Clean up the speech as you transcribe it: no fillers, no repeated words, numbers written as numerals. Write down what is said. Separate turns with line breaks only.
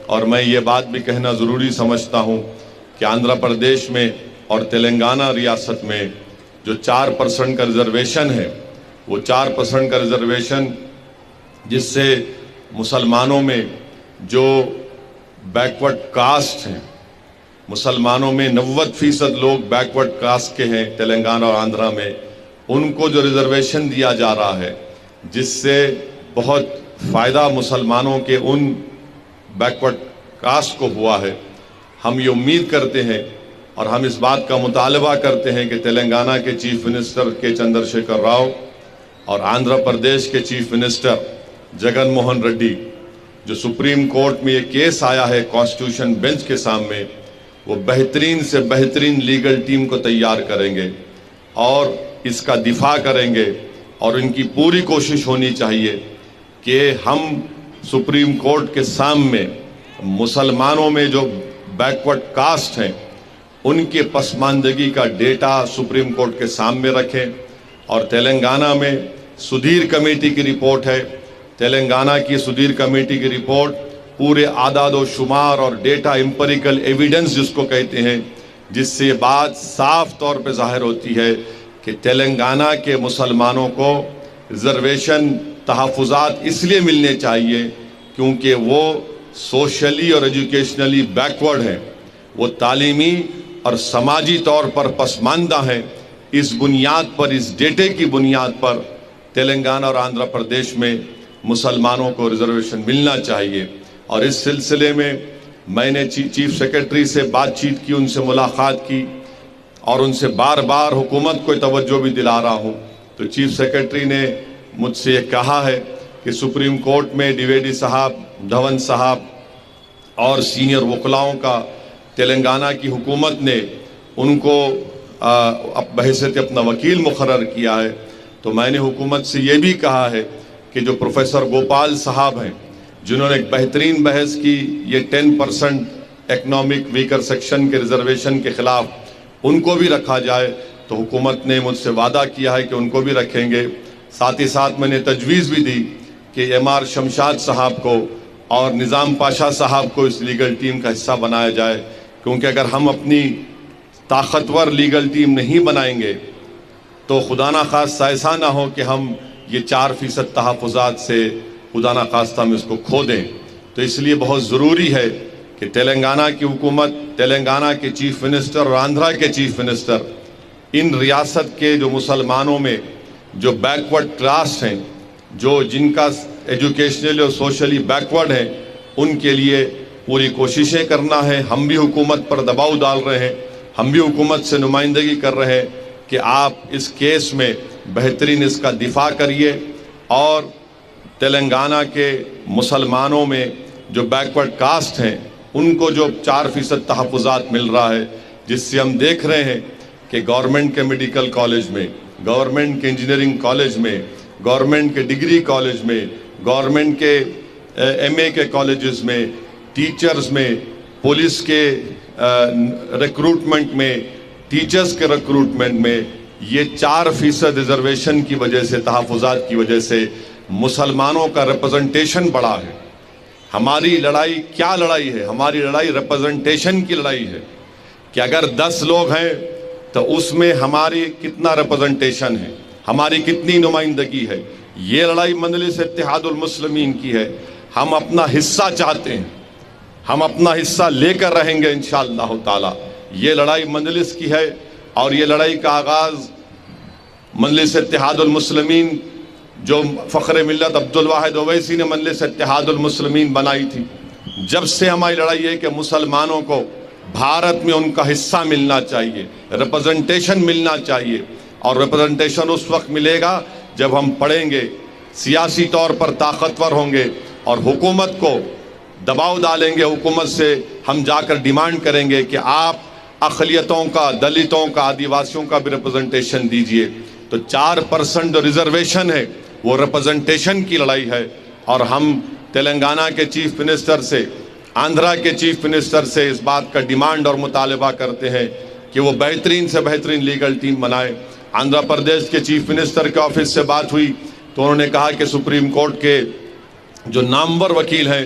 اور میں یہ بات بھی کہنا ضروری سمجھتا ہوں کہ آندھرا پردیش میں اور تلنگانہ ریاست میں جو 4% کا ریزرویشن ہے، وہ 4% کا ریزرویشن جس سے مسلمانوں میں جو بیکورڈ کاسٹ ہیں، مسلمانوں میں 90% لوگ بیکورڈ کاسٹ کے ہیں تلنگانہ اور آندھرا میں، ان کو جو ریزرویشن دیا جا رہا ہے، جس سے بہت فائدہ مسلمانوں کے ان بیکورڈ کاسٹ کو ہوا ہے۔ ہم یہ امید کرتے ہیں اور ہم اس بات کا مطالبہ کرتے ہیں کہ تلنگانہ کے چیف منسٹر کے چندر شیکھر راؤ اور آندھرا پردیش کے چیف منسٹر جگن موہن ریڈی، جو سپریم کورٹ میں یہ کیس آیا ہے کانسٹیٹیوشن بینچ کے سامنے، وہ بہترین سے بہترین لیگل ٹیم کو تیار کریں گے اور اس کا دفاع کریں گے، اور ان کی پوری کوشش ہونی چاہیے کہ ہم سپریم کورٹ کے سامنے مسلمانوں میں جو بیکورڈ کاسٹ ہیں ان کے پسماندگی کا ڈیٹا سپریم کورٹ کے سامنے رکھیں۔ اور تلنگانہ میں سدھیر کمیٹی کی رپورٹ ہے، تلنگانہ کی سدھیر کمیٹی کی رپورٹ پورے اعداد و شمار اور ڈیٹا امپیریکل ایویڈنس جس کو کہتے ہیں، جس سے یہ بات صاف طور پہ ظاہر ہوتی ہے کہ تلنگانہ کے مسلمانوں کو ریزرویشن تحفظات اس لیے ملنے چاہیے کیونکہ وہ سوشلی اور ایجوکیشنلی بیکورڈ ہیں، وہ تعلیمی اور سماجی طور پر پسماندہ ہیں۔ اس بنیاد پر، اس ڈیٹے کی بنیاد پر تلنگانہ اور آندھرا پردیش میں مسلمانوں کو ریزرویشن ملنا چاہیے۔ اور اس سلسلے میں میں نے چیف سیکرٹری سے بات چیت کی، ان سے ملاقات کی اور ان سے بار بار حکومت کو توجہ بھی دلا رہا ہوں۔ تو چیف سیکرٹری نے مجھ سے یہ کہا ہے کہ سپریم کورٹ میں ڈیویڈی صاحب، دھون صاحب اور سینئر وکلاؤں کا تلنگانہ کی حکومت نے ان کو بحیثیت اپنا وکیل مقرر کیا ہے۔ تو میں نے حکومت سے یہ بھی کہا ہے کہ جو پروفیسر گوپال صاحب ہیں، جنہوں نے ایک بہترین بحث کی یہ 10% اکنامک ویکر سیکشن کے ریزرویشن کے خلاف، ان کو بھی رکھا جائے۔ تو حکومت نے مجھ سے وعدہ کیا ہے کہ ان کو بھی رکھیں گے۔ ساتھ ہی ساتھ میں نے تجویز بھی دی کہ MR شمشاد صاحب کو اور نظام پاشا صاحب کو اس لیگل ٹیم کا حصہ بنایا جائے، کیونکہ اگر ہم اپنی طاقتور لیگل ٹیم نہیں بنائیں گے تو خدا نخواستہ ایسا نہ ہو کہ ہم یہ 4% تحفظات سے خدا نخواستہ ہم اس کو کھو دیں۔ تو اس لیے بہت ضروری ہے کہ تلنگانہ کی حکومت، تلنگانہ کے چیف منسٹر اور آندھرا کے چیف منسٹر ان ریاست کے جو مسلمانوں میں جو بیکورڈ کلاس ہیں، جن کا ایجوکیشنلی اور سوشلی بیکورڈ ہیں، ان کے لیے پوری کوششیں کرنا ہے۔ ہم بھی حکومت پر دباؤ ڈال رہے ہیں، ہم بھی حکومت سے نمائندگی کر رہے ہیں کہ آپ اس کیس میں بہترین اس کا دفاع کریے اور تلنگانہ کے مسلمانوں میں جو بیکورڈ کاسٹ ہیں ان کو جو 4% تحفظات مل رہا ہے، جس سے ہم دیکھ رہے ہیں کہ گورنمنٹ کے میڈیکل کالج میں، گورنمنٹ کے انجینئرنگ کالج میں، گورنمنٹ کے ڈگری کالج میں، گورنمنٹ کے MA کے کالجز میں، ٹیچرز میں، پولیس کے ریکروٹمنٹ میں، ٹیچرز کے ریکروٹمنٹ میں یہ 4% ریزرویشن کی وجہ سے، تحفظات کی وجہ سے مسلمانوں کا ریپرزنٹیشن بڑھا ہے۔ ہماری لڑائی کیا لڑائی ہے؟ ہماری لڑائی ریپرزنٹیشن کی لڑائی ہے کہ اگر 10 لوگ ہیں تو اس میں ہماری کتنا ریپرزنٹیشن ہے، ہماری کتنی نمائندگی ہے۔ یہ لڑائی مجلس اتحاد المسلمین کی ہے۔ ہم اپنا حصہ چاہتے ہیں، ہم اپنا حصہ لے کر رہیں گے انشاءاللہ تعالی۔ یہ لڑائی مجلس کی ہے اور یہ لڑائی کا آغاز مجلس اتحاد المسلمین، جو فخر ملت عبدالواحد اویسی نے مجلس اتحاد المسلمین بنائی تھی، جب سے ہماری لڑائی ہے کہ مسلمانوں کو بھارت میں ان کا حصہ ملنا چاہیے، ریپرزنٹیشن ملنا چاہیے۔ اور ریپرزنٹیشن اس وقت ملے گا جب ہم پڑھیں گے، سیاسی طور پر طاقتور ہوں گے اور حکومت کو دباؤ ڈالیں گے۔ حکومت سے ہم جا کر ڈیمانڈ کریں گے کہ آپ اقلیتوں کا، دلتوں کا، آدیواسیوں کا بھی ریپرزنٹیشن دیجئے۔ تو 4% جو ریزرویشن ہے وہ ریپرزنٹیشن کی لڑائی ہے، اور ہم تلنگانہ کے چیف منسٹر سے، آندھرا کے چیف منسٹر سے اس بات کا ڈیمانڈ اور مطالبہ کرتے ہیں کہ وہ بہترین سے بہترین لیگل ٹیم بنائے۔ آندھرا پردیش کے چیف منسٹر کے آفس سے بات ہوئی تو انہوں نے کہا کہ سپریم کورٹ کے جو نامور وکیل ہیں